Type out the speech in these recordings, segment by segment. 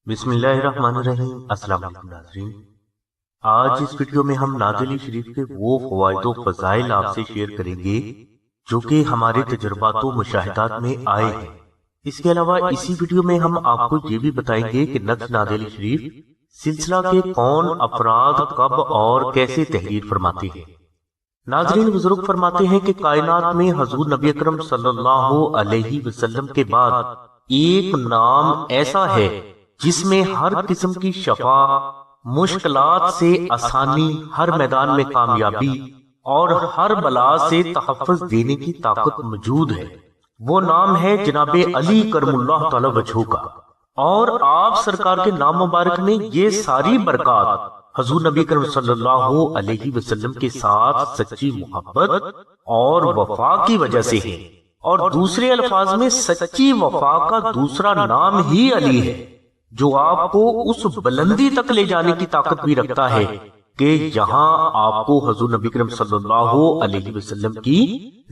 بسم اللہ الرحمن الرحیم۔ السلام علیکم ناظرین، آج اس ویڈیو میں ہم نعت علی شریف کے وہ فوائد و فضائل آپ سے شیئر کریں گے جو کہ ہمارے تجربات و مشاہدات میں آئے ہیں۔ اس کے علاوہ اسی ویڈیو میں ہم آپ کو یہ بھی بتائیں گے کہ نقش نعت علی شریف سلسلہ کے کون افراد کب اور کیسے تحریر فرماتے ہیں۔ ناظرین، بزرگ فرماتے ہیں کہ کائنات میں حضور نبی اکرم صلی اللہ علیہ وسلم کے بعد ایک نام ایسا ہے جس میں ہر قسم کی شفا، مشکلات سے آسانی، ہر میدان میں کامیابی اور ہر بلا سے تحفظ دینے کی طاقت موجود ہے۔ وہ نام ہے جناب علی کرم اللہ تعالی وجہہ کا، اور آپ سرکار کے نام مبارک میں یہ ساری برکات حضور نبی کرم صلی اللہ علیہ وسلم کے ساتھ سچی محبت اور وفا کی وجہ سے ہے، اور دوسرے الفاظ میں سچی وفا کا دوسرا نام ہی علی ہے، جو آپ کو اس بلندی تک لے جانے کی طاقت بھی رکھتا ہے کہ یہاں آپ کو حضور نبی کرم صلی اللہ علیہ وسلم کی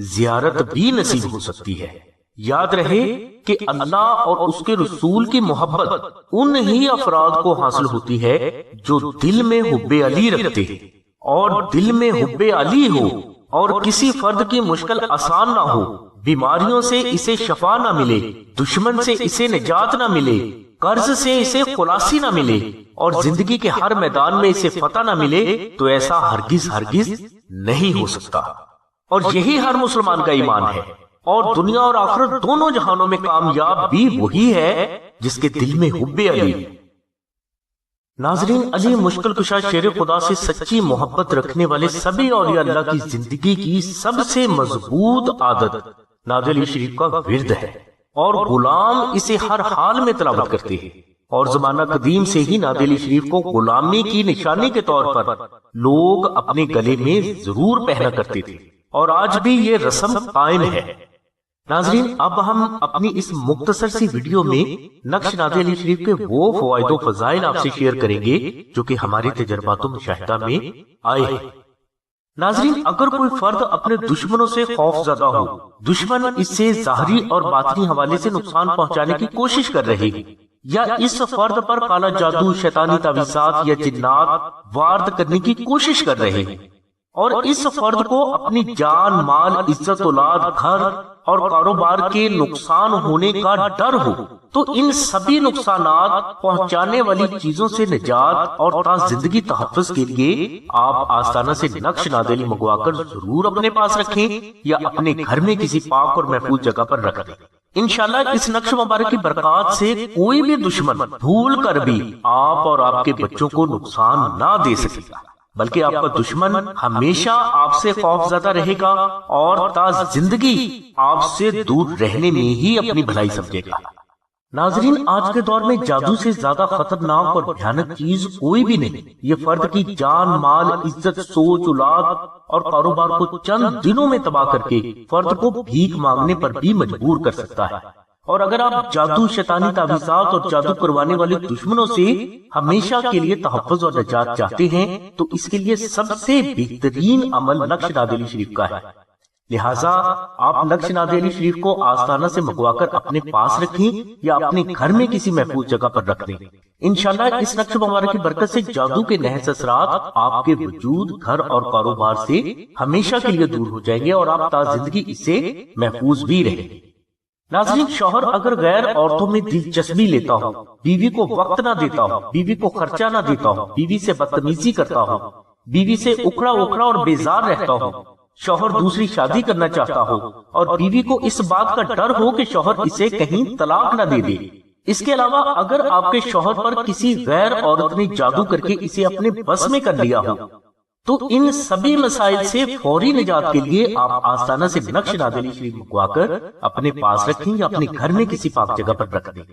زیارت بھی نصیب ہو سکتی ہے۔ یاد رہے کہ اللہ اور اس کے رسول کی محبت ان ہی افراد کو حاصل ہوتی ہے جو دل میں حب علی رکھتے ہیں، اور دل میں حب علی ہو اور کسی فرد کی مشکل آسان نہ ہو، بیماریوں سے اسے شفا نہ ملے، دشمن سے اسے نجات نہ ملے، قرض سے اسے خلاصی نہ ملے، اور زندگی کے ہر میدان میں اسے فتح نہ ملے، تو ایسا ہرگز نہیں ہو سکتا۔ اور یہی ہر مسلمان کا ایمان ہے، اور دنیا اور آخرت دونوں جہانوں میں کامیاب بھی وہی ہے جس کے دل میں حب علی۔ ناظرین، علی مشکل کشا شیر خدا سے سچی محبت رکھنے والے سبھی اولیاء اللہ کی زندگی کی سب سے مضبوط عادت نعت علی شریف کا ورد ہے، اور غلام اسے ہر حال میں تلاوت کرتے ہیں، اور زمانہ قدیم سے ہی نعت علی شریف کو غلامی کی نشانی کے طور پر لوگ اپنے گلے میں ضرور پہنا کرتے تھے، اور آج بھی یہ رسم قائم ہے۔ ناظرین، اب ہم اپنی اس مختصر سی ویڈیو میں نقش نعت علی شریف کے وہ فوائد و فضائل آپ سے شیئر کریں گے جو کہ ہمارے تجربات و مشاہدہ میں آئے ہیں۔ ناظرین، اگر کوئی فرد اپنے دشمنوں سے خوف زدہ ہو، دشمن اس سے ظاہری اور باطنی حوالے سے نقصان پہنچانے کی کوشش کر رہے ہیں، یا اس فرد پر کالا جادو، شیطانی تعویذات یا جنات وارد کرنے کی کوشش کر رہے ہیں، اور اس فرد کو اپنی جان، مال، عزت، اولاد، گھر اور کاروبار کے نقصان ہونے کا ڈر ہو، تو ان سبھی نقصانات پہنچانے والی چیزوں سے نجات اور تا زندگی تحفظ کے لیے آپ آستانہ سے نقش نعت علی منگوا کر ضرور اپنے پاس رکھیں، یا اپنے گھر میں کسی پاک اور محفوظ جگہ پر رکھ دیں۔ انشاءاللہ اس نقش مبارک کی برکات سے کوئی بھی دشمن بھول کر بھی آپ اور آپ کے بچوں کو نقصان نہ دے سکے گا، بلکہ آپ کا دشمن ہمیشہ آپ سے خوف زدہ رہے گا، اور تا زندگی آپ سے دور رہنے میں ہی اپنی بھلائی سمجھے گا۔ ناظرین، آج کے دور میں جادو سے زیادہ خطرناک اور بھیانک چیز کوئی بھی نہیں۔ یہ فرد کی جان، مال، عزت، سوچ، اولاد اور کاروبار کو چند دنوں میں تباہ کر کے فرد کو بھیک مانگنے پر بھی مجبور کر سکتا ہے، اور اگر آپ جادو، شیطانی تعویذات اور جادو کروانے والے دشمنوں سے ہمیشہ کے لیے تحفظ اور نجات چاہتے ہیں، تو اس کے لیے سب سے بہترین عمل نقش نعت علی شریف کا ہے۔ لہٰذا آپ نقش نعت علی شریف کو آستانہ سے منگوا کر اپنے پاس رکھیں، یا اپنے گھر میں کسی محفوظ جگہ پر رکھ دیں۔ انشاءاللہ اس نقش مبارک کی برکت سے جادو کے نحس اثرات آپ کے وجود، گھر اور کاروبار سے ہمیشہ کے لیے دور ہو جائیں گے، اور آپ تا زندگی اس سے محفوظ بھی رہیں گے۔ ناظرین، شوہر اگر غیر عورتوں میں دلچسپی لیتا ہو، بیوی کو وقت نہ دیتا ہو، بیوی کو خرچہ نہ دیتا ہو، بیوی سے بدتمیزی کرتا ہو، بیوی سے اکھڑا اکھڑا اور بیزار رہتا ہو، شوہر دوسری شادی کرنا چاہتا ہو، اور بیوی کو اس بات کا ڈر ہو کہ شوہر اسے کہیں طلاق نہ دے دے، اس کے علاوہ اگر آپ کے شوہر پر کسی غیر عورت نے جادو کر کے اسے اپنے بس میں کر لیا ہو، تو ان سبھی مسائل سے فوری نجات کے لیے آپ آستانہ سے نقش نعت علی شریف منگوا کر اپنے پاس رکھیں، یا اپنے گھر میں کسی پاک جگہ پر رکھ دیں۔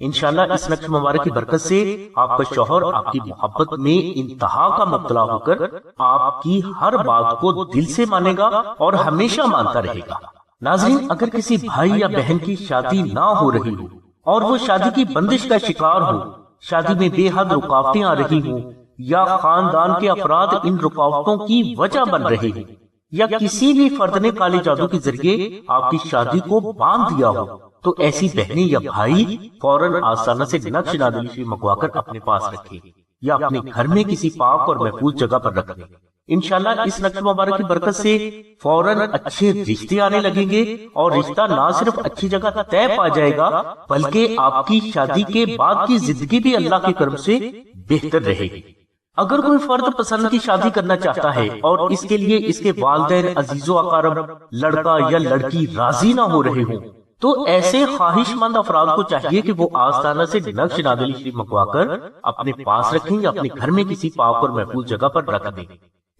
انشاءاللہ اس نقش مبارک کی برکت سے آپ کا شوہر آپ کی محبت میں انتہا کا مبتلا ہو کر آپ کی ہر بات کو دل سے مانے گا اور ہمیشہ مانتا رہے گا۔ ناظرین، اگر کسی بھائی یا بہن کی شادی نہ ہو رہی ہو، اور وہ شادی کی بندش کا شکار ہو، شادی میں بے حد رکاوٹیں آ رہی ہوں، یا خاندان کے افراد ان رکاوٹوں کی وجہ بن رہے ہیں، یا کسی بھی فرد نے کالے جادو کے ذریعے آپ کی شادی کو باندھ دیا ہو تو ایسی بہنیں یا بھائی فوراً آستانہ سے نقش نادلی شریف منگوا کر اپنے پاس رکھیں یا اپنے گھر میں کسی پاک اور محفوظ جگہ پر رکھ دیں۔ انشاءاللہ اس نقش مبارک کی برکت سے فوراً اچھے رشتے آنے لگیں گے اور رشتہ نہ صرف اچھی جگہ طے پا جائے گا بلکہ آپ کی شادی کے بعد کی زندگی بھی اللہ کے کرم سے بہتر رہے گی۔ اگر کوئی فرد پسند کی شادی کرنا چاہتا ہے اور اس کے لیے اس کے والدین، عزیز و اقارب، لڑکا یا لڑکی راضی نہ ہو رہے ہوں تو ایسے خواہش مند افراد کو چاہیے کہ وہ آستانہ سے نقش نادلی شریف منگوا کر اپنے پاس رکھیں یا اپنے گھر میں کسی پاک اور محفوظ جگہ پر رکھ دیں۔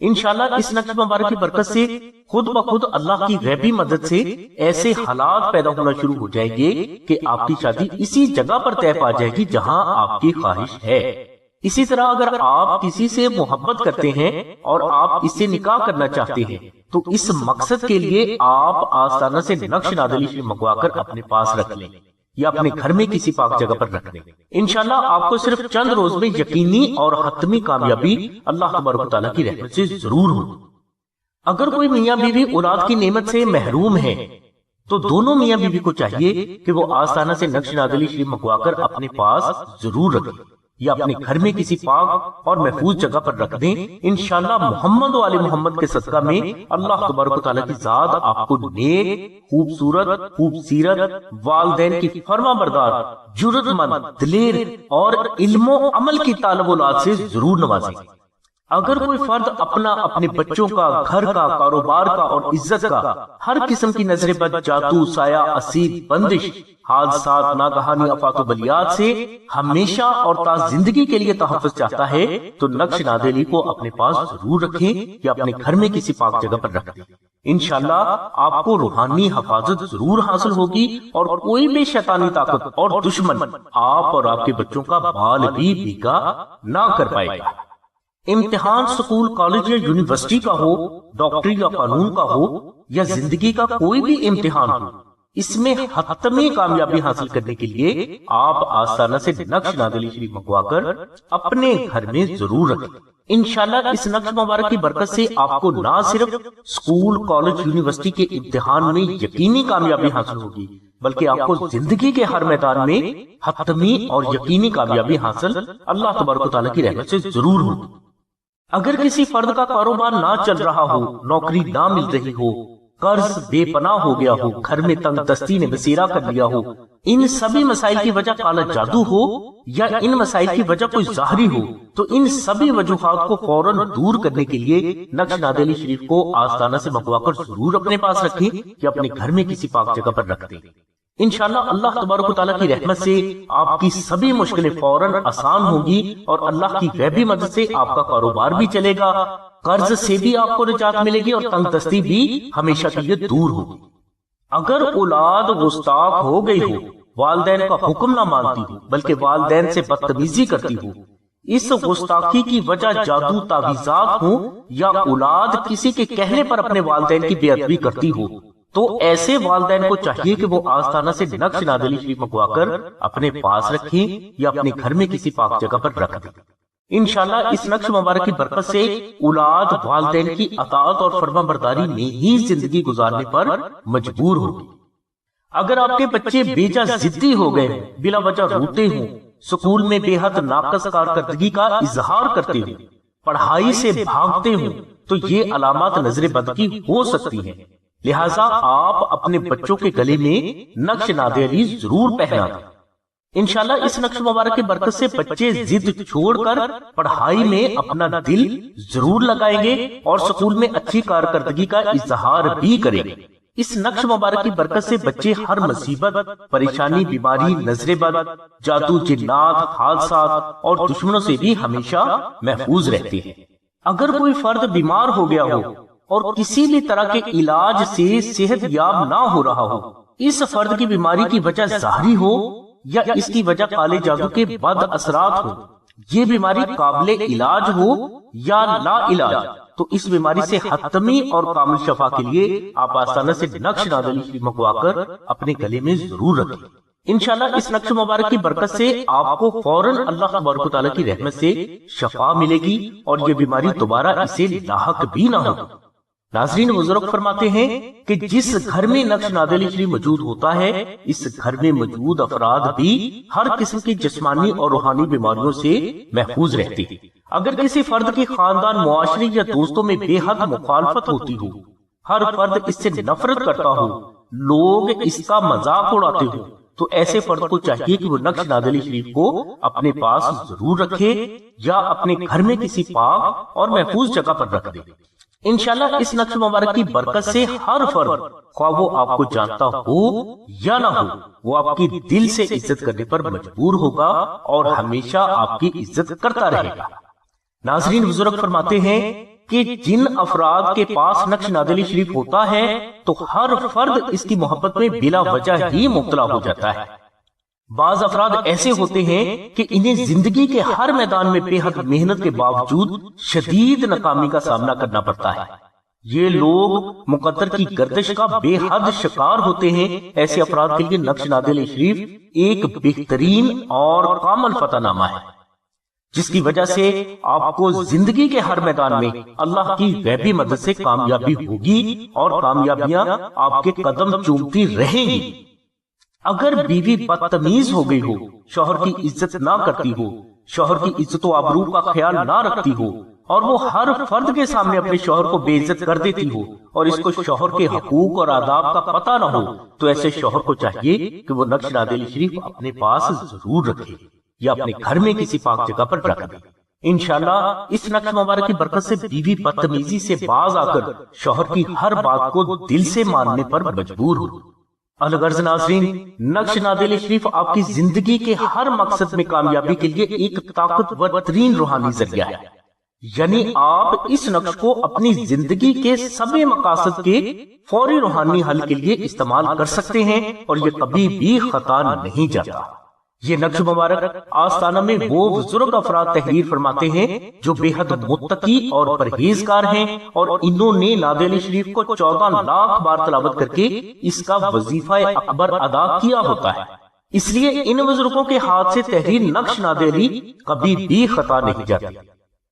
انشاءاللہ اس نقش مبارک کی برکت سے خود بخود اللہ کی غیبی مدد سے ایسے حالات پیدا ہونا شروع ہو جائیں گے کہ آپ کی شادی اسی جگہ پر طے پا جائے گی جہاں آپ کی خواہش ہے۔ اسی طرح اگر آپ کسی سے محبت کرتے ہیں اور آپ اس سے نکاح کرنا چاہتے ہیں تو اس مقصد کے لیے آپ آستانہ سے نقش نادلی شریف منگوا کر اپنے پاس رکھ لیں یا اپنے گھر میں کسی پاک جگہ پر رکھ دیں۔ انشاءاللہ آپ کو صرف چند روز میں یقینی اور حتمی کامیابی اللہ تبارک و تعالیٰ کی رحمت سے ضرور ہوگی۔ اگر کوئی میاں بیوی اولاد کی نعمت سے محروم ہے تو دونوں میاں بیوی کو چاہیے کہ وہ آستانہ سے نقش نادلی شریف منگوا کر اپنے پاس ضرور رکھیں یا اپنے گھر میں کسی پاک اور محفوظ جگہ پر رکھ دیں۔ انشاءاللہ محمد و آل محمد کے صدقہ میں اللہ تبارک و تعالیٰ کی ذات آپ کو نیک، خوبصورت، خوبصیرت، والدین کی فرما بردار، جرأت مند، دلیر اور علم و عمل کی طالب اولاد سے ضرور نوازیں۔ اگر کوئی فرد اپنے بچوں کا، گھر کا، کاروبار کا اور عزت کا ہر قسم کی نظر بد، جادو، سایہ، اسیر، بندش، حادثات، ناگہانی آفات و بلیات سے ہمیشہ اور تا زندگی کے لیے تحفظ چاہتا ہے تو نقش نادلی کو اپنے پاس ضرور رکھیں یا اپنے گھر میں کسی پاک جگہ پر رکھ دیں۔ انشاءاللہ آپ کو روحانی حفاظت ضرور حاصل ہوگی اور کوئی بھی شیطانی طاقت اور دشمن آپ اور آپ کے بچوں کا بال بھی بھیگا نہ کر پائے گا۔ امتحان سکول، کالج یا یونیورسٹی کا ہو، ڈاکٹری یا قانون کا ہو یا زندگی کا کوئی بھی امتحان ہو، اس میں حتمی کامیابی حاصل کرنے کے لیے آپ آستانہ سے نقش نادلی شریف منگوا کر اپنے گھر میں ضرور رکھیں۔ انشاءاللہ اس نقش مبارک کی برکت سے آپ کو نہ صرف سکول، کالج، یونیورسٹی کے امتحان میں یقینی کامیابی حاصل ہوگی بلکہ آپ کو زندگی کے ہر میدان میں حتمی اور یقینی کامیابی حاصل اللہ تبارک و تعالیٰ کی رحمت سے ضرور ہوگی۔ اگر کسی فرد کا کاروبار نہ چل رہا ہو، نوکری نہ مل رہی ہو، قرض بے پناہ ہو گیا ہو، گھر میں تنگ دستی نے بسیرا کر لیا ہو، ان سبھی مسائل کی وجہ کالا جادو ہو یا ان مسائل کی وجہ کوئی ظاہری ہو تو ان سبھی وجوہات کو فوراً دور کرنے کے لیے نقش نادلی شریف کو آستانہ سے منگوا کر ضرور اپنے پاس رکھیں یا اپنے گھر میں کسی پاک جگہ پر رکھ دیں۔ انشاءاللہ اللہ تبارک و تعالیٰ کی رحمت سے آپ کی سبھی مشکلیں فوراً آسان ہوں گی اور اللہ کی غیبی مدد سے آپ کا کاروبار بھی چلے گا، قرض سے بھی آپ کو نجات ملے گی اور تنگ دستی بھی ہمیشہ کے لیے دور ہوگی۔ اگر اولاد گستاخ ہو گئی ہو، والدین کا حکم نہ مانتی ہو بلکہ والدین سے بدتمیزی کرتی ہو، اس گستاخی کی وجہ جادو، تعویذات ہوں یا اولاد کسی کے کہنے پر اپنے والدین کی بے ادبی کرتی ہو تو ایسے والدین کو چاہیے کہ وہ آستانہ سے نقش نادلی شریف منگوا کر اپنے پاس رکھیں یا اپنے گھر میں کسی پاک جگہ پر رکھ دیں۔ انشاءاللہ اس نقش مبارک کی برکت سے اولاد والدین کی اطاعت اور فرما برداری میں ہی زندگی گزارنے پر مجبور ہوگی۔ اگر آپ کے بچے بیجا ضدی ہو گئے ہوں، بلا وجہ روتے ہوں، سکول میں بے حد ناقص کارکردگی کا اظہار کرتے ہوں، پڑھائی سے بھاگتے ہوں تو یہ علامات نظر بد کی ہو سکتی ہیں، لہٰذا آپ اپنے بچوں کے گلے میں نقش نادلی ضرور پہنا دیں۔ انشاءاللہ اس نقش مبارک کی برکت سے بچے ضد چھوڑ کر پڑھائی میں اپنا دل ضرور لگائیں گے اور سکول میں اچھی کارکردگی کا اظہار بھی کریں گے۔ اس نقش مبارک کی برکت سے بچے ہر مصیبت، پریشانی، بیماری، نظر بد، جادو، جنات، حادثات اور دشمنوں سے بھی ہمیشہ محفوظ رہتے ہیں۔ اگر کوئی فرد بیمار ہو گیا ہو اور کسی بھی طرح کے علاج سے صحت یاب نہ ہو رہا ہو، اس فرد کی بیماری کی وجہ ظاہری ہو یا اس کی وجہ کالے جادو کے بد اثرات ہو، یہ بیماری قابل علاج ہو یا لا علاج، تو اس بیماری سے حتمی اور کامل شفا کے لیے آپ آستانہ سے نقش نادلی شریف منگوا کر اپنے گلے میں ضرور رکھیں۔ انشاءاللہ اس نقش مبارک کی برکت سے آپ کو فوراً اللہ تبارک و تعالیٰ کی رحمت سے شفا ملے گی اور یہ بیماری دوبارہ اسے لاحق بھی نہ ہوگی۔ ناظرین بزرگ فرماتے ہیں کہ جس گھر میں نقش نادلی شریف موجود ہوتا ہے اس گھر میں موجود افراد بھی ہر قسم کی جسمانی اور روحانی بیماریوں سے محفوظ رہتے ہیں۔ اگر کسی فرد کی خاندان، معاشرے یا دوستوں میں بے حد مخالفت ہوتی ہو، ہر فرد اس سے نفرت کرتا ہو، لوگ اس کا مذاق اڑاتے ہو، تو ایسے فرد کو چاہیے کہ وہ نقش نادلی شریف کو اپنے پاس ضرور رکھے یا اپنے گھر میں کسی پاک اور محفوظ جگہ پر رکھ دے۔ انشاءاللہ اس نقش مبارک کی برکت سے ہر فرد، خواہ وہ آپ کو جانتا ہو یا نہ ہو، وہ آپ کی دل سے عزت کرنے پر مجبور ہوگا اور ہمیشہ آپ کی عزت کرتا رہے گا۔ ناظرین بزرگ فرماتے ہیں کہ جن افراد کے پاس نقش نادلی شریف ہوتا ہے تو ہر فرد اس کی محبت میں بلا وجہ ہی مبتلا ہو جاتا ہے۔ بعض افراد ایسے ہوتے ہیں کہ انہیں زندگی کے ہر میدان میں بے حد محنت کے باوجود شدید ناکامی کا سامنا کرنا پڑتا ہے۔ یہ لوگ مقدر کی گردش کا بے حد شکار ہوتے ہیں۔ ایسے افراد کے لیے نقش نادلی شریف ایک بہترین اور کامل فتح نامہ ہے، جس کی وجہ سے آپ کو زندگی کے ہر میدان میں اللہ کی غیبی مدد سے کامیابی ہوگی اور کامیابیاں آپ کے قدم چومتی رہیں گی۔ اگر بیوی بدتمیز ہو گئی ہو، شوہر کی عزت نہ کرتی ہو، شوہر کی عزت و آبرو کا خیال نہ رکھتی ہو اور وہ ہر فرد کے سامنے اپنے شوہر کو بے عزت کر دیتی ہو اور اس کو شوہر کے حقوق اور آداب کا پتہ نہ ہو، تو ایسے شوہر کو چاہیے کہ وہ نقش نادلی شریف اپنے پاس ضرور رکھے یا اپنے گھر میں کسی پاک جگہ پر رکھ دے۔ انشاءاللہ اس نقش مبارک کی برکت سے بیوی بدتمیزی سے باز آ کر شوہر کی ہر بات کو دل سے ماننے پر مجبور ہو۔ الغرض ناظرین، نقش نادلی شریف آپ کی زندگی کے ہر مقصد میں کامیابی کے لیے ایک طاقتور ترین روحانی ذریعہ ہے، یعنی آپ اس نقش کو اپنی زندگی کے سبھی مقاصد کے فوری روحانی حل کے لیے استعمال کر سکتے ہیں اور یہ کبھی بھی خطا نہیں جاتا۔ یہ نقش مبارک آستانہ میں وہ بزرگ افراد تحریر فرماتے ہیں جو بے حد متقی اور پرہیزگار ہیں، اور انہوں نے نادلی شریف کو 14 لاکھ بار تلاوت کر کے اس کا وظیفہ اکبر ادا کیا ہوتا ہے۔ اس لیے ان بزرگوں کے ہاتھ سے تحریر نقش نادلی کبھی بھی خطا نہیں جاتی۔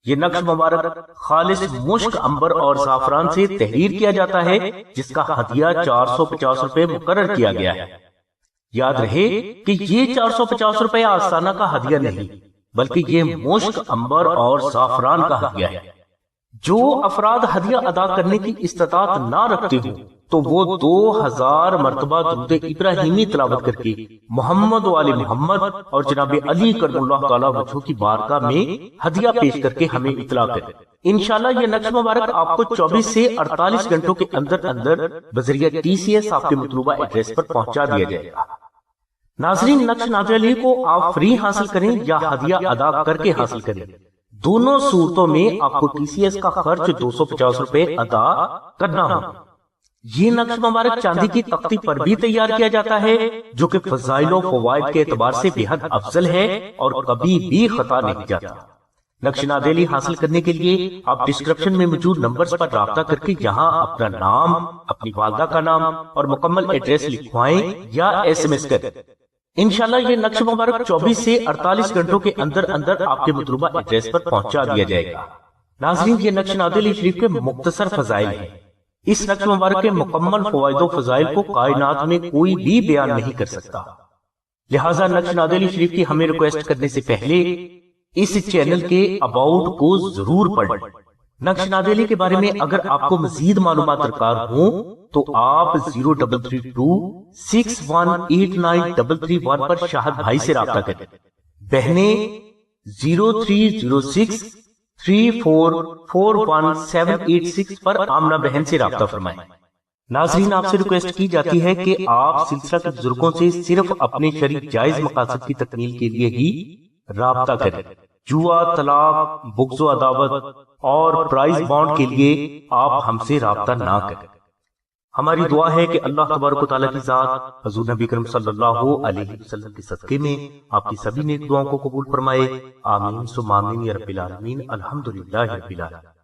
یہ نقش مبارک خالص مشک، عنبر اور زعفران سے تحریر کیا جاتا ہے، جس کا ہدیہ 450 روپے مقرر کیا گیا ہے۔ یاد رہے کہ یہ 450 روپے آستانہ کا ہدیہ نہیں، بلکہ یہ مشک، عنبر اور زعفران کا ہدیہ ہے۔ جو افراد ہدیہ ادا کرنے کی استطاعت نہ رکھتے ہوں تو وہ 2000 مرتبہ درود ابراہیمی تلاوت کر کے محمد و آل محمد اور جناب علی کرم اللہ تعالی وجہہ کی بارگاہ میں ہدیہ پیش کر کے ہمیں اطلاع کریں۔ انشاءاللہ یہ نقش مبارک آپ کو 24 سے 48 گھنٹوں کے اندر اندر بذریعہ TCS آپ کے مطلوبہ ایڈریس پر پہنچا دیا جائے گا۔ ناظرین، نقش نادلی کو آپ فری حاصل کریں یا ہدیہ ادا کر کے حاصل کریں، دونوں صورتوں میں آپ کو TCS کا خرچ 250 روپے ادا کرنا ہوگا۔ یہ نقش مبارک چاندی کی تختی پر بھی تیار کیا جاتا ہے، جو کہ فضائل و فوائد کے اعتبار سے بے حد افضل ہے اور کبھی بھی خطا نہیں جاتا۔ نقش نادلی حاصل کرنے کے لیے آپ ڈسکرپشن میں موجود نمبرز پر رابطہ کر کے یہاں اپنا نام، اپنی والدہ کا نام اور مکمل ایڈریس لکھوائیں یا SMS کریں۔ انشاءاللہ یہ نقش مبارک 24 سے 48 گھنٹوں کے اندر اندر آپ کے مطلوبہ ایڈریس پر پہنچا دیا جائے گا۔ ناظرین، یہ نقش نادلی شریف کے مختصر فضائل ہیں۔ اس نقش مبارک کے مکمل فوائد و فضائل کو کائنات میں کوئی بھی بیان نہیں کر سکتا، لہٰذا نقش نادلی شریف کی ہمیں ریکویسٹ کرنے سے پہلے اس چینل کے اباؤٹ کو ضرور پڑھیں۔ نقش نادلی کے بارے میں اگر آپ کو مزید معلومات درکار ہوں تو آپ 0332618933 پر شاہد بھائی سے رابطہ کریں۔ بہنیں 030634418786 پر آمنہ بہن سے رابطہ فرمائیں۔ ناظرین، آپ سے ریکویسٹ کی جاتی ہے کہ آپ سلسلہ کے بزرگوں سے صرف اپنے شرعی جائز مقاصد کی تکمیل کے لیے ہی رابطہ کریں۔ جوا، طلاق، بغض و عداوت اور پرائز بانڈ کے لیے آپ ہم سے رابطہ نہ کریں۔ ہماری دعا ہے کہ اللہ تبارک و تعالیٰ کی ذات حضور نبی کریم صلی اللہ علیہ وسلم کے صدقے میں آپ کی سبھی نیک دعاؤں کو قبول فرمائے۔ آمین ثم آمین یا رب العالمین۔ الحمدللہ رب العالمین۔